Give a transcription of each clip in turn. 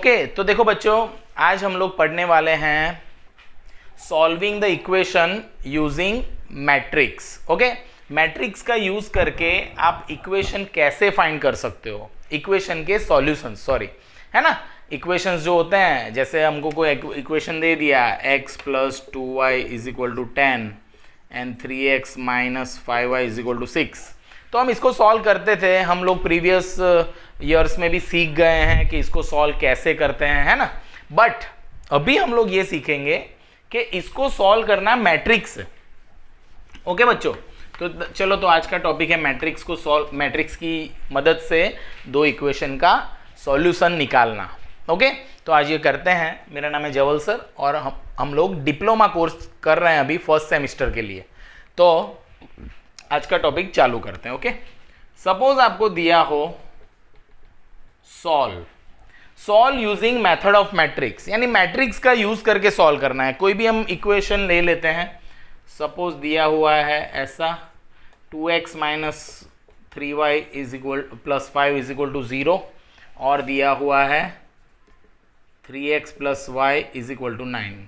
Okay, तो देखो बच्चों, आज हम लोग पढ़ने वाले हैं solving the equation using matrix. Okay, matrix का यूज करके आप इक्वेशन कैसे फाइंड कर सकते हो, इक्वेशन के सॉल्यूशन, सॉरी, है ना। इक्वेशंस जो होते हैं, जैसे हमको कोई इक्वेशन दे दिया x + 2y = 10 and 3x - 5y = 6, तो हम इसको सॉल्व करते थे। हम लोग प्रीवियस ईयर्स में भी सीख गए हैं कि इसको सॉल्व कैसे करते हैं, है ना। बट अभी हम लोग ये सीखेंगे कि इसको सॉल्व करना मैट्रिक्स से। ओके बच्चों, तो चलो, तो आज का टॉपिक है मैट्रिक्स को सॉल्व, मैट्रिक्स की मदद से दो इक्वेशन का सॉल्यूशन निकालना। ओके, तो आज ये करते हैं। मेरा नाम है जवल सर और हम लोग डिप्लोमा कोर्स कर रहे हैं अभी फर्स्ट सेमेस्टर के लिए। तो आज का टॉपिक चालू करते हैं। ओके, सपोज आपको दिया हो solve using method of matrix, यानी मैट्रिक्स का यूज करके सॉल्व करना है। कोई भी हम इक्वेशन ले लेते हैं, सपोज दिया हुआ है ऐसा 2x - 3y + 5 = 0 और दिया हुआ है 3x + y = 9।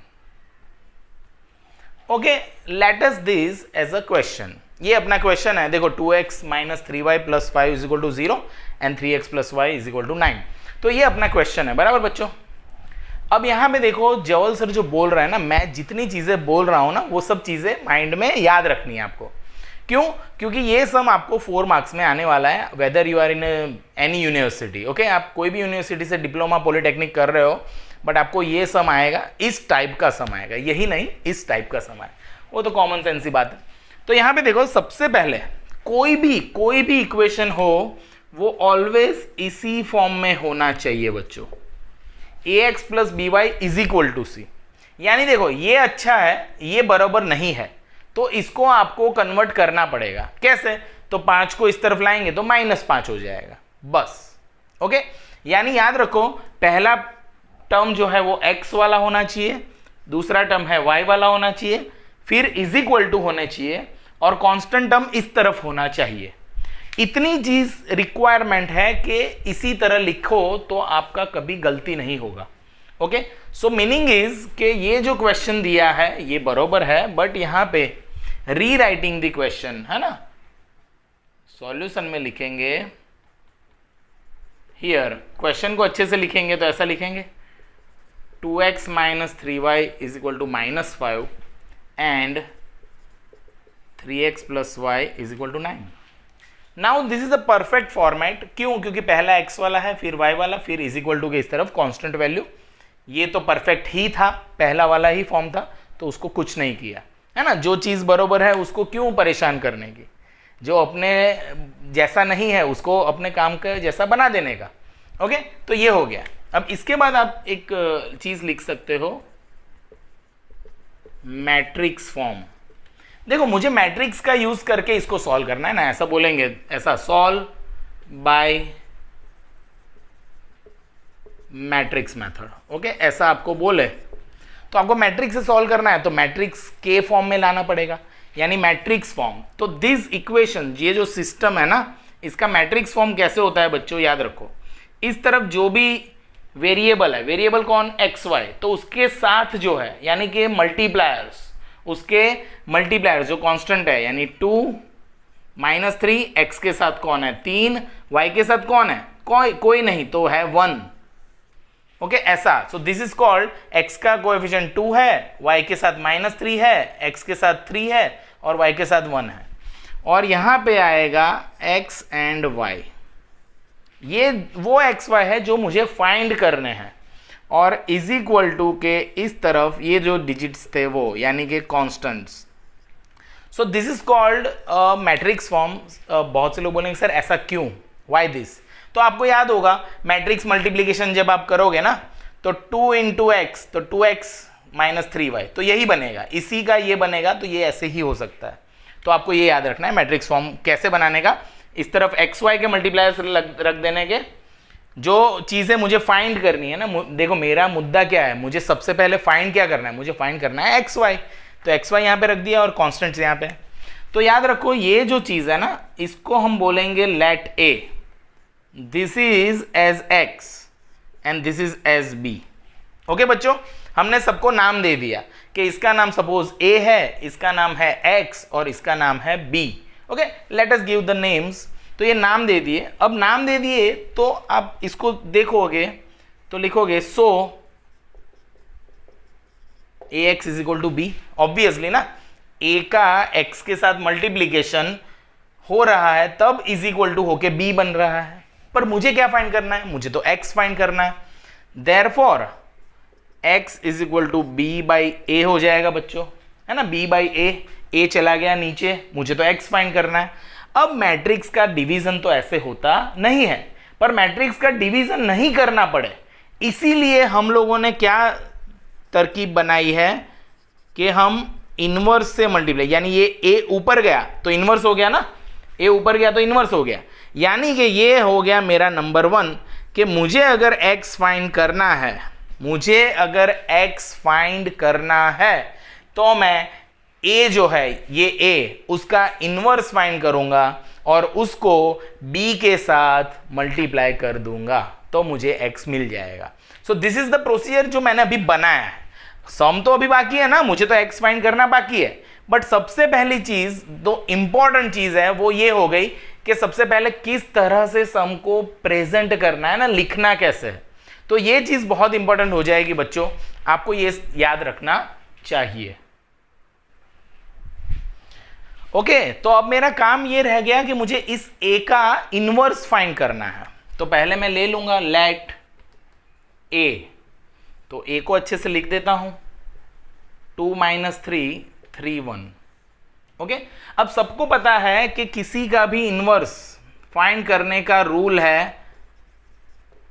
Okay, let us this as a question. ये अपना क्वेश्चन है। देखो, 2x - 3y + 5 = 0 and 3x + y = 9। तो ये अपना क्वेश्चन है, बराबर बच्चों। अब यहाँ पे देखो, जवल सर जो बोल रहे हैं ना, मैं जितनी चीज़ें बोल रहा हूँ ना, वो सब चीज़ें माइंड में याद रखनी है आपको। क्यों? क्योंकि ये सम आपको 4 मार्क्स में आने वाला है, whether you are in any university. Okay, आप कोई भी यूनिवर्सिटी से डिप्लोमा पॉलिटेक्निक कर रहे हो, बट आपको ये सम आएगा, इस टाइप का सम आएगा, यही नहीं, इस टाइप का सम आएगा। वो तो कॉमन सेंस ही बात है। तो यहाँ पे देखो, सबसे पहले कोई भी इक्वेशन हो वो ऑलवेज इसी फॉर्म में होना चाहिए बच्चों, ax + by = c। यानी देखो, ये अच्छा है, ये बराबर नहीं है, तो इसको आपको कन्वर्ट करना पड़ेगा। कैसे? तो 5 को इस तरफ लाएंगे तो -5 हो जाएगा, बस। ओके, यानी याद रखो, पहला टर्म जो है वो x वाला होना चाहिए, दूसरा टर्म है y वाला होना चाहिए, फिर = होने चाहिए और कांस्टेंट टर्म इस तरफ होना चाहिए। इतनी चीज रिक्वायरमेंट है कि इसी तरह लिखो तो आपका कभी गलती नहीं होगा। ओके, सो मीनिंग इज कि ये जो क्वेश्चन दिया है ये बरोबर है, बट यहां पे रीराइटिंग द क्वेश्चन, है ना, सॉल्यूशन में लिखेंगे हियर, क्वेश्चन को अच्छे से लिखेंगे तो ऐसा लिखेंगे 2x - 3y = -5 and 3x + y = 9। Now this is a perfect format. क्यों? क्योंकि पहला x वाला है, फिर y वाला, फिर = के इस तरफ कांस्टेंट वैल्यू। ये तो परफेक्ट ही था, पहला वाला ही फॉर्म था, तो उसको कुछ नहीं किया, है ना। जो चीज़ बरोबर है उसको क्यों परेशान करने की, जो अपने जैसा नहीं है उसको अपने काम का जैसा बना देने का। ओके, तो ये हो गया। अब इसके बाद आप एक चीज़ लिख सकते हो, मैट्रिक्स फॉर्म। देखो, मुझे मैट्रिक्स का यूज करके इसको सॉल्व करना है ना, ऐसा बोलेंगे, ऐसा solve by matrix method. Okay, ऐसा आपको बोले तो आपको मैट्रिक्स से सॉल्व करना है, तो मैट्रिक्स के फॉर्म में लाना पड़ेगा, यानी मैट्रिक्स फॉर्म। तो दिस इक्वेशन, ये जो सिस्टम है ना, इसका मैट्रिक्स फॉर्म कैसे होता है बच्चों, याद रखो। इस तरफ जो भी वेरिएबल है, वेरिएबल कौन, एक्स वाई, तो उसके साथ जो है, यानी कि मल्टीप्लायर्स, उसके मल्टीप्लायर जो कांस्टेंट है, यानी 2 - 3, x के साथ कौन है 3, y के साथ कौन है कोई नहीं, तो है 1। ओके, ऐसा। So this is called, x का कोएफिशिएंट 2 है, y के साथ -3 है, x के साथ 3 है और y के साथ 1 है, और यहां पे आएगा x एंड y। ये वो x y है जो मुझे फाइंड करने हैं, और = के इस तरफ ये जो डिजिट्स थे वो, यानी कि constants. So this is called matrix form. बहुत से लोग बोलेंगे सर ऐसा क्यों, व्हाई दिस। तो आपको याद होगा, मैट्रिक्स मल्टीप्लिकेशन जब आप करोगे ना, तो 2 × x, तो 2x - 3y, तो यही बनेगा, इसी का ये बनेगा, तो ये ऐसे ही हो सकता है। तो आपको ये याद रखना है मैट्रिक्स फॉर्म कैसे बनाने का। इस तरफ एक्स वाई के मल्टीप्लायर्स रख देने के, जो चीज़ें मुझे फाइंड करनी है ना। देखो, मेरा मुद्दा क्या है, मुझे सबसे पहले फाइंड क्या करना है, मुझे फाइंड करना है एक्स वाई। तो एक्स वाई यहाँ पे रख दिया और कॉन्स्टेंट्स यहाँ पे। तो याद रखो, ये जो चीज़ है ना, इसको हम बोलेंगे let A, this is as X, and this is as B. Okay बच्चों, हमने सबको नाम दे दिया कि इसका नाम सपोज ए है, इसका नाम है एक्स और इसका नाम है B. Okay, let us give the names. तो ये नाम दे दिए। अब नाम दे दिए तो आप इसको देखोगे तो लिखोगे so A X is equal to B. Obviously ना, ए का एक्स के साथ मल्टीप्लीकेशन हो रहा है तब इज इक्वल टू होके बी बन रहा है। पर मुझे क्या फाइंड करना है? मुझे तो एक्स फाइंड करना है। Therefore X is equal to B by A हो जाएगा बच्चों, है ना। बी बाई ए चला गया नीचे, मुझे तो एक्स फाइंड करना है। अब मैट्रिक्स का डिवीजन तो ऐसे होता नहीं है, पर मैट्रिक्स का डिवीजन नहीं करना पड़े इसीलिए हम लोगों ने क्या तरकीब बनाई है कि हम इनवर्स से मल्टीप्लाई, यानी ये ए ऊपर गया तो इनवर्स हो गया ना, ए ऊपर गया तो इनवर्स हो गया। यानी कि ये हो गया मेरा नंबर 1 कि मुझे अगर x फाइंड करना है, मुझे अगर x फाइंड करना है तो मैं a जो है ये a उसका इनवर्स फाइंड करूंगा और उसको b के साथ मल्टीप्लाई कर दूंगा तो मुझे x मिल जाएगा। So this is the procedure जो मैंने अभी बनाया है। सम तो अभी बाकी है ना, मुझे तो x फाइंड करना बाकी है। बट सबसे पहली चीज, दो इंपॉर्टेंट चीज है वो ये हो गई कि सबसे पहले किस तरह से सम को प्रेजेंट करना है ना, लिखना कैसे है। तो ये चीज बहुत इंपॉर्टेंट हो जाएगी बच्चों, आपको ये याद रखना चाहिए। ओके, तो अब मेरा काम ये रह गया कि मुझे इस a का इनवर्स फाइंड करना है। तो पहले मैं ले लूंगा लेट a, तो a को अच्छे से लिख देता हूं 2 - 3 3 1। ओके, अब सबको पता है कि किसी का भी इनवर्स फाइंड करने का रूल है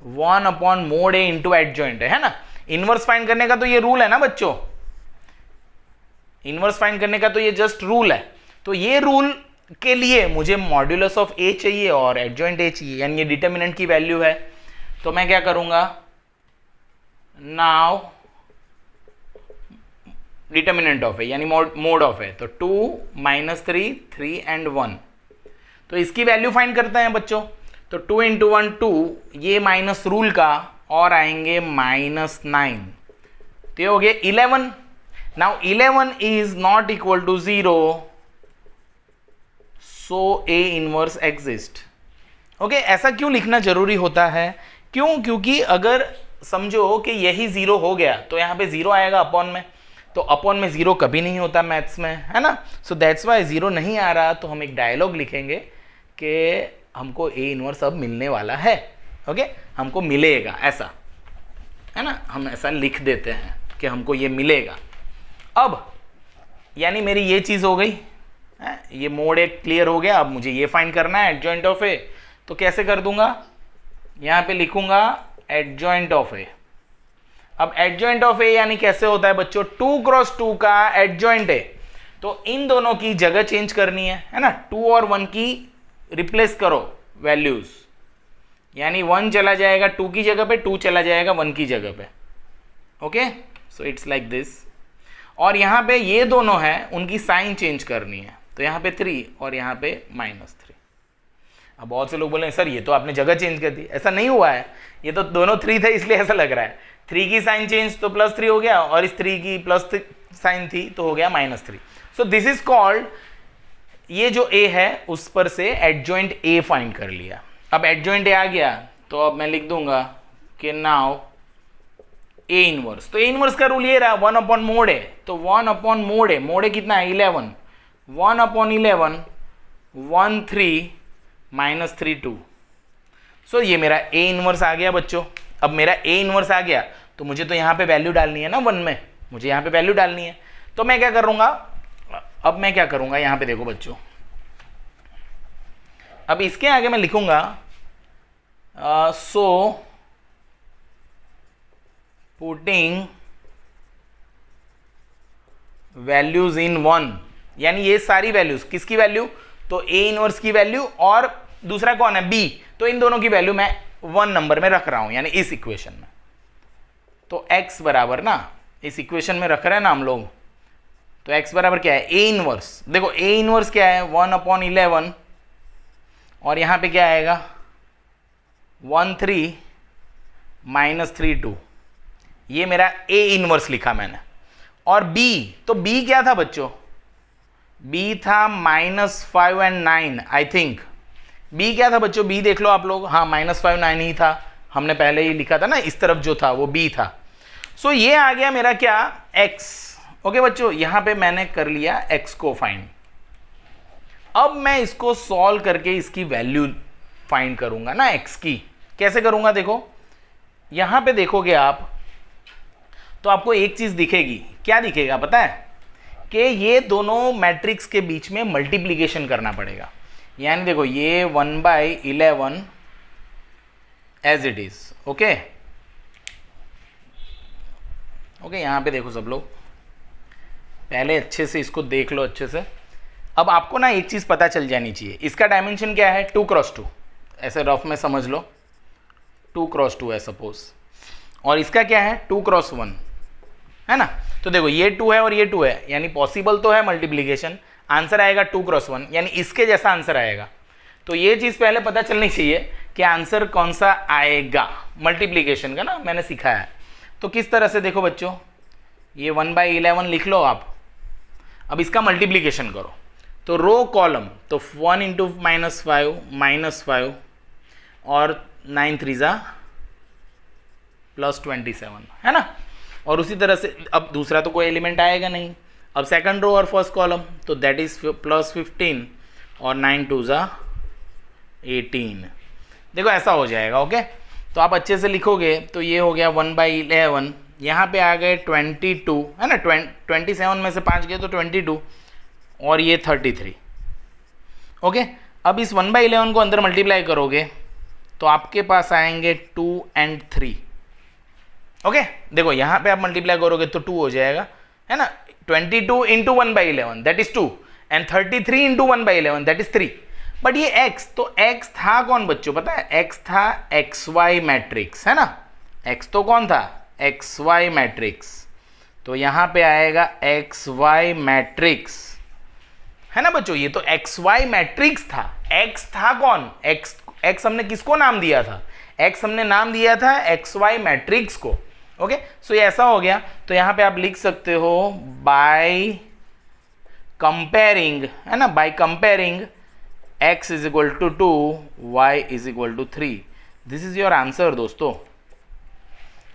1/mod a इंटू एडजॉइंट, है ना। इनवर्स फाइंड करने का तो ये रूल है ना बच्चों, इनवर्स फाइंड करने का तो ये जस्ट रूल है। तो ये रूल के लिए मुझे मॉड्यूलस ऑफ a चाहिए और एडजॉइंट a चाहिए, यानी ये डिटर्मिनेंट की वैल्यू है। तो मैं क्या करूंगा, नाउ डिटर्मिनेंट ऑफ है यानी मोड ऑफ है, तो 2 - 3 3 एंड 1। तो इसकी वैल्यू फाइंड करते हैं बच्चों। तो 2 × 1 2, ये माइनस रूल का और आएंगे -9, तो ये हो गया 11। Now 11 is not equal to 0, so A inverse exist. Okay, ऐसा क्यों लिखना जरूरी होता है? क्यों? क्योंकि अगर समझो कि यही 0 हो गया तो यहाँ पे 0 आएगा अपॉन में, तो अपॉन में 0 कभी नहीं होता मैथ्स में, है ना। सो दैट्स वाई 0 नहीं आ रहा, तो हम एक डायलॉग लिखेंगे कि हमको ए इनवर्स अब मिलने वाला है। ओके, हमको मिलेगा, ऐसा, है ना, हम ऐसा लिख देते हैं कि हमको ये मिलेगा। अब यानी मेरी ये चीज़ हो गई है, ये मोड एक क्लियर हो गया। अब मुझे ये फाइंड करना है एडजॉइंट ऑफ ए, तो कैसे कर दूंगा, यहाँ पे लिखूंगा एडजॉइंट ऑफ ए। अब एडजॉइंट ऑफ ए यानी कैसे होता है बच्चों, 2 × 2 का एडजॉइंट है, तो इन दोनों की जगह चेंज करनी है ना। 2 और 1 की रिप्लेस करो वैल्यूज, यानी 1 चला जाएगा 2 की जगह पे, 2 चला जाएगा 1 की जगह पे। Okay, so it's like this. और यहाँ पे ये दोनों हैं, उनकी साइन चेंज करनी है, तो यहाँ पे 3 और यहाँ पे -3। अब बहुत से लोग बोले सर ये तो आपने जगह चेंज कर दी, ऐसा नहीं हुआ है, ये तो दोनों 3 थे इसलिए ऐसा लग रहा है। 3 की साइन चेंज तो +3 हो गया, और इस 3 की प्लस साइन थी तो हो गया -3। सो दिस इज कॉल्ड, ये जो a है उस पर से एडजॉइंट a फाइंड कर लिया। अब एडजॉइंट a आ गया तो अब मैं लिख दूंगा कि नाउ a इनवर्स। तो a इनवर्स का रूल ये रहा 1/mod a, तो 1/mod a, mod a कितना है 11, 1/11 1 3 -3 2। सो ये मेरा a इनवर्स आ गया बच्चों। अब मेरा a इनवर्स आ गया तो मुझे तो यहाँ पे वैल्यू डालनी है ना, 1 में मुझे यहाँ पे वैल्यू डालनी है। तो मैं क्या करूँगा, अब मैं क्या करूँगा, यहाँ पे देखो बच्चों, अब इसके आगे मैं लिखूँगा सो पुटिंग वैल्यूज इन 1, यानी ये सारी वैल्यूज, किसकी वैल्यू, तो a इनवर्स की वैल्यू और दूसरा कौन है b, तो इन दोनों की वैल्यू मैं 1 नंबर में रख रहा हूं, यानी इस इक्वेशन में। तो x बराबर ना, इस इक्वेशन में रख रहे हैं ना हम लोग, तो x बराबर क्या है a इनवर्स। देखो a इनवर्स क्या है 1/11, और यहां पे क्या आएगा 1 3 -3 2, ये मेरा A इनवर्स लिखा मैंने। और B, तो B क्या था बच्चों? B था -5 और 9 आई थिंक। B क्या था बच्चों? B देख लो आप लोग, हाँ -5 9 ही था, हमने पहले ही लिखा था ना, इस तरफ जो था वो B था। सो ये आ गया मेरा क्या? X। ओके बच्चों, यहां पे मैंने कर लिया X को फाइंड। अब मैं इसको सॉल्व करके इसकी वैल्यू फाइंड करूंगा ना X की। कैसे करूंगा? देखो यहां पे देखोगे आप तो आपको एक चीज दिखेगी। क्या दिखेगा पता है? कि ये दोनों मैट्रिक्स के बीच में मल्टीप्लीकेशन करना पड़ेगा। यानी देखो ये 1/11 as it is. Okay okay, यहां पे देखो सब लोग, पहले अच्छे से इसको देख लो अच्छे से। अब आपको ना एक चीज पता चल जानी चाहिए, इसका डायमेंशन क्या है? 2 क्रॉस 2, ऐसे रफ में समझ लो 2 क्रॉस 2 है सपोज, और इसका क्या है? 2 क्रॉस 1 है ना। तो देखो ये 2 है और ये 2 है, यानी पॉसिबल तो है मल्टीप्लीकेशन। आंसर आएगा 2 क्रॉस 1, यानी इसके जैसा आंसर आएगा। तो ये चीज पहले पता चलनी चाहिए कि आंसर कौन सा आएगा मल्टीप्लीकेशन का ना, मैंने सिखाया है। तो किस तरह से देखो बच्चों, ये 1/11 लिख लो आप। अब इसका मल्टीप्लीकेशन करो तो रो कॉलम, तो 1 × -5 और 9 3 +27 है ना। और उसी तरह से अब दूसरा तो कोई एलिमेंट आएगा नहीं। अब सेकंड रो और फर्स्ट कॉलम, तो दैट इज +15 और 9 2 18। देखो ऐसा हो जाएगा। ओके, तो आप अच्छे से लिखोगे तो ये हो गया 1/11, यहाँ पे आ गए 22 है ना, 27 में से 5 गए तो 22, और ये 33। ओके, अब इस 1/11 को अंदर मल्टीप्लाई करोगे तो आपके पास आएंगे 2 और 3। ओके, देखो यहाँ पे आप मल्टीप्लाई करोगे तो 2 हो जाएगा है ना। 22 × 1/11 that is 2 and 33 × 1/11 that is 3। But ये x, तो x था कौन बच्चों पता है? x था xy मैट्रिक्स है ना। x तो कौन था? xy matrix. तो यहां पे आएगा xy मैट्रिक्स है ना बच्चों। ये तो xy मैट्रिक्स था। x था कौन? x हमने किसको नाम दिया था? x हमने नाम दिया था xy मैट्रिक्स को। ओके, सो ये ऐसा हो गया। तो यहां पे आप लिख सकते हो बाय कंपेयरिंग है ना, by comparing x = 2, y = 3। This is your answer दोस्तों।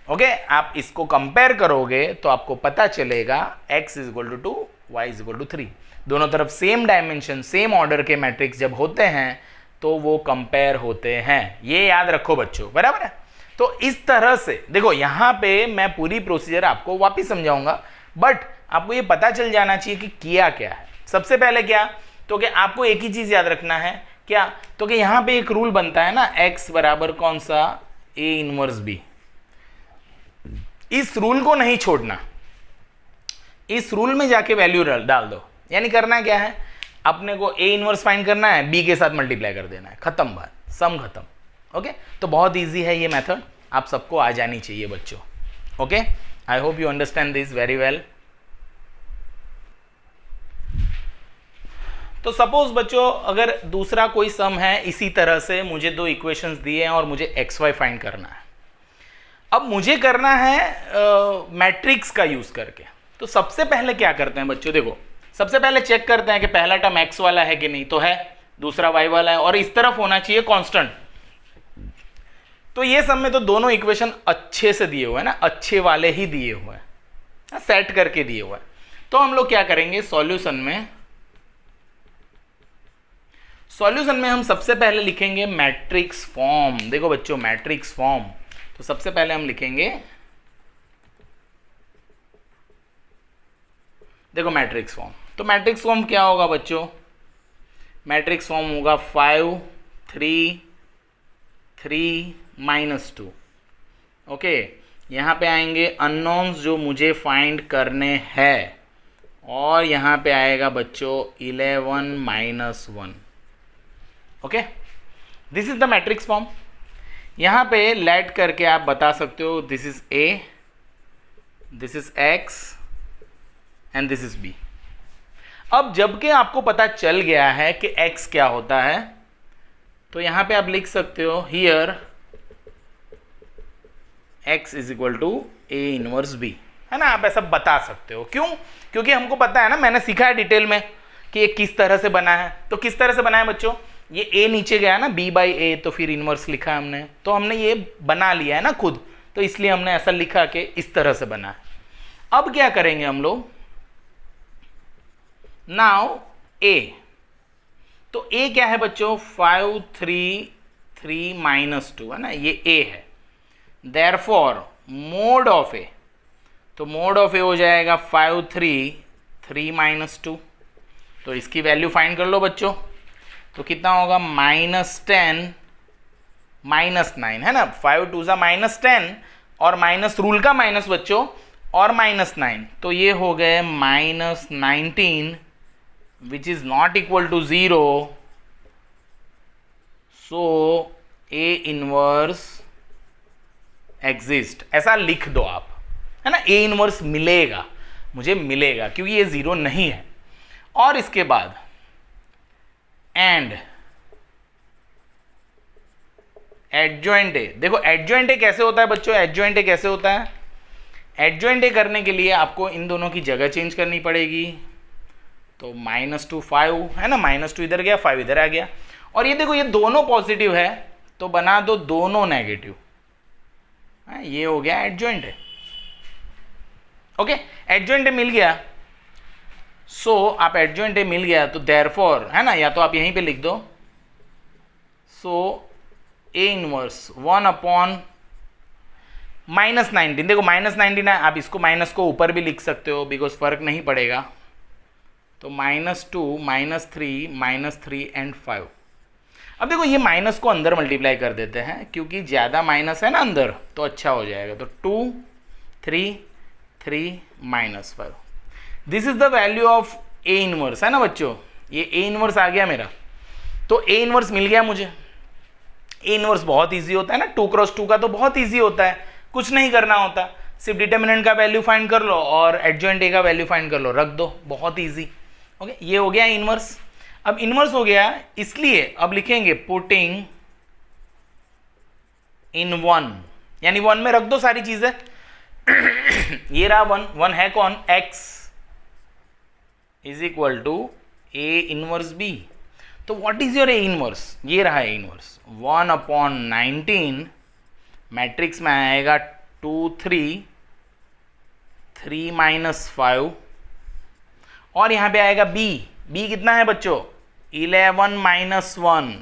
ओके, आप इसको कंपेयर करोगे तो आपको पता चलेगा x = 2, y = 3। दोनों तरफ सेम डायमेंशन सेम ऑर्डर के मैट्रिक्स जब होते हैं तो वो कंपेयर होते हैं। ये याद रखो बच्चों, बराबर है। तो इस तरह से देखो, यहां पे मैं पूरी प्रोसीजर आपको वापिस समझाऊंगा, बट आपको ये पता चल जाना चाहिए कि किया क्या है। सबसे पहले क्या, तो कि आपको एक ही चीज याद रखना है। क्या? तो कि यहां पे एक रूल बनता है ना, x बराबर कौन सा? A inverse B। इस रूल को नहीं छोड़ना, इस रूल में जाके वैल्यू डाल दो। यानी करना क्या है, अपने को A इनवर्स फाइंड करना है, B के साथ मल्टीप्लाई कर देना है, खत्म बात, सम खत्म। ओके, तो बहुत इजी है ये मेथड, आप सबको आ जानी चाहिए बच्चों। Okay, I hope you understand this very well. तो सपोज बच्चों अगर दूसरा कोई सम है, इसी तरह से मुझे 2 इक्वेशंस दिए हैं और मुझे xy फाइंड करना है। अब मुझे करना है मैट्रिक्स का यूज करके। तो सबसे पहले क्या करते हैं बच्चों, देखो सबसे पहले चेक करते हैं कि पहला टर्म x वाला है कि नहीं, तो है, दूसरा y वाला है, और इस तरफ होना चाहिए कांस्टेंट। तो ये सब में तो दोनों इक्वेशन अच्छे से दिए हुए हैं ना, अच्छे वाले ही दिए हुए हैं, सेट करके दिए हुए हैं। तो हम लोग क्या करेंगे, सॉल्यूशन में हम सबसे पहले लिखेंगे मैट्रिक्स फॉर्म। देखो बच्चों मैट्रिक्स फॉर्म, तो सबसे पहले हम लिखेंगे, देखो मैट्रिक्स फॉर्म। तो मैट्रिक्स फॉर्म क्या होगा बच्चों? मैट्रिक्स फॉर्म होगा 5 3 3 -2। ओके, यहां पे आएंगे अननोन्स जो मुझे फाइंड करने हैं, और यहां पे आएगा बच्चों 11 -1। Okay, this is the matrix form. यहां पे लेट करके आप बता सकते हो this is A, this is X and this is B। अब जबकि आपको पता चल गया है कि X क्या होता है, तो यहां पे आप लिख सकते हो here x is equal to A inverse B, है ना। आप ऐसा बता सकते हो, क्यों? क्योंकि हमको पता है ना, मैंने सीखा है डिटेल में कि ये किस तरह से बना है। तो किस तरह से बना है बच्चों, ये a नीचे गया ना b बाई ए, तो फिर इनवर्स लिखा है हमने, तो हमने ये बना लिया है ना खुद, तो इसलिए हमने ऐसा लिखा कि इस तरह से बना है। अब क्या करेंगे हम लोग, नाउ a, तो a क्या है बच्चों, 5 3 3 माइनस 2, है ना, ये a है। देयरफॉर मोड ऑफ a, तो मोड ऑफ a हो जाएगा 5 3 3 माइनस 2, तो इसकी वैल्यू फाइंड कर लो बच्चों। तो कितना होगा, -10 -9, है ना, 5 2 ज़ा -10 और माइनस रूल का माइनस बच्चों और -9, तो ये हो गए -19 which is not equal to 0। So A inverse exist, ऐसा लिख दो आप, है ना। ए इनवर्स मिलेगा, मुझे मिलेगा क्योंकि ये 0 नहीं है। और इसके बाद एंड एडजॉइंट ए, देखो एडजॉइंट ए कैसे होता है बच्चों, एडजॉइंट ए कैसे होता है, एडजॉइंट ए करने के लिए आपको इन दोनों की जगह चेंज करनी पड़ेगी। तो -2 5, है ना, -2 इधर गया, 5 इधर आ गया, और ये देखो ये दोनों पॉजिटिव है तो बना दो दोनों नेगेटिव, ये हो गया adjoint A. Okay, adjoint A मिल गया। सो आप एडजॉइंट ए मिल गया तो देयरफॉर, है ना, या तो आप यहीं पे लिख दो, सो ए इनवर्स 1 अपॉन -19, देखो -19 है, आप इसको माइनस को ऊपर भी लिख सकते हो बिकॉज फर्क नहीं पड़ेगा। तो -2 -3 -3 एंड 5। अब देखो ये माइनस को अंदर मल्टीप्लाई कर देते हैं क्योंकि ज़्यादा माइनस है ना अंदर, तो अच्छा हो जाएगा। तो 2 3 3 -5, this is the value of A inverse, है ना बच्चों, ये ए इनवर्स आ गया मेरा। तो ए इनवर्स मिल गया मुझे। ए इनवर्स बहुत इजी होता है ना, 2 क्रॉस 2 का तो बहुत इजी होता है, कुछ नहीं करना होता, सिर्फ डिटर्मिनेंट का वैल्यू फाइंड कर लो और एडजॉइंट ए का वैल्यू फाइंड कर लो, रख दो, बहुत इजी। ओके, ये हो गया इनवर्स। अब इनवर्स हो गया, इसलिए अब लिखेंगे पुटिंग इन 1, यानी 1 में रख दो सारी चीजें। ये रहा 1 है कौन, x is equal to A inverse B. तो what is your A inverse, ये रहा ए इनवर्स 1/19, मैट्रिक्स में आएगा 2 3 3 -5, और यहां पे आएगा b, b कितना है बच्चों, 11 -1।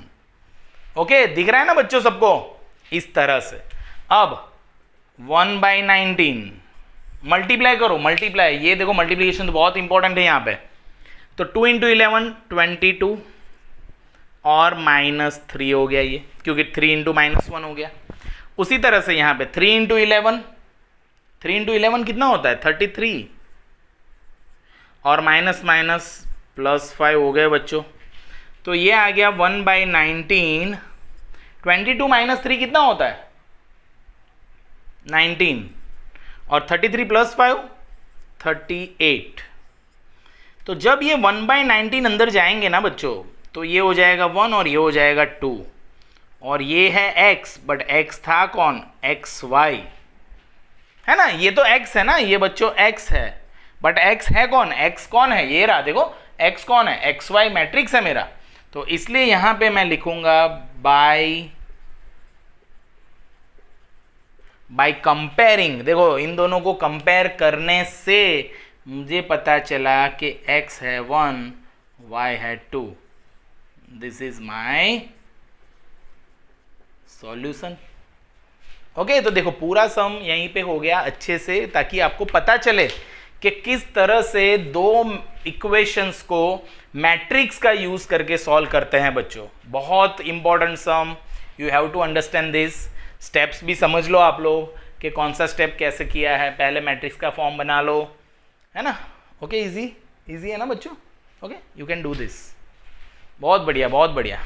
ओके, दिख रहा है ना बच्चों सबको, इस तरह से। अब 1/19 मल्टीप्लाई करो, मल्टीप्लाई, ये देखो मल्टीप्लिकेशन तो बहुत इंपॉर्टेंट है यहाँ पे। तो 2 × 11 22 और -3 हो गया ये, क्योंकि 3 × -1 हो गया। उसी तरह से यहाँ पे 3 × 11, 3 × 11 कितना होता है 33, और -+5 हो गए बच्चों। तो ये आ गया 1/19, 22 - 3 कितना होता है 19, और 33 + 5 38। तो जब ये 1/19 अंदर जाएंगे ना बच्चों, तो ये हो जाएगा 1 और ये हो जाएगा 2, और ये है x, बट x था कौन, xy, है ना, ये तो x है ना, ये बच्चों x है, बट x है कौन, x कौन है, ये रहा देखो, x कौन है, xy मैट्रिक्स है मेरा। तो इसलिए यहां पे मैं लिखूंगा बाय कंपेयरिंग, देखो इन दोनों को कंपेयर करने से मुझे पता चला कि x है 1, y है 2, this is my solution. Okay, तो देखो पूरा सम यहीं पे हो गया अच्छे से, ताकि आपको पता चले कि किस तरह से दो इक्वेशंस को मैट्रिक्स का यूज करके सॉल्व करते हैं बच्चों। बहुत important sum, you have to understand this. Steps भी समझ लो आप लोग कि कौन सा स्टेप कैसे किया है, पहले मैट्रिक्स का फॉर्म बना लो, है ना। ओके, इजी है ना बच्चों। Okay, you can do this, बहुत बढ़िया बहुत बढ़िया।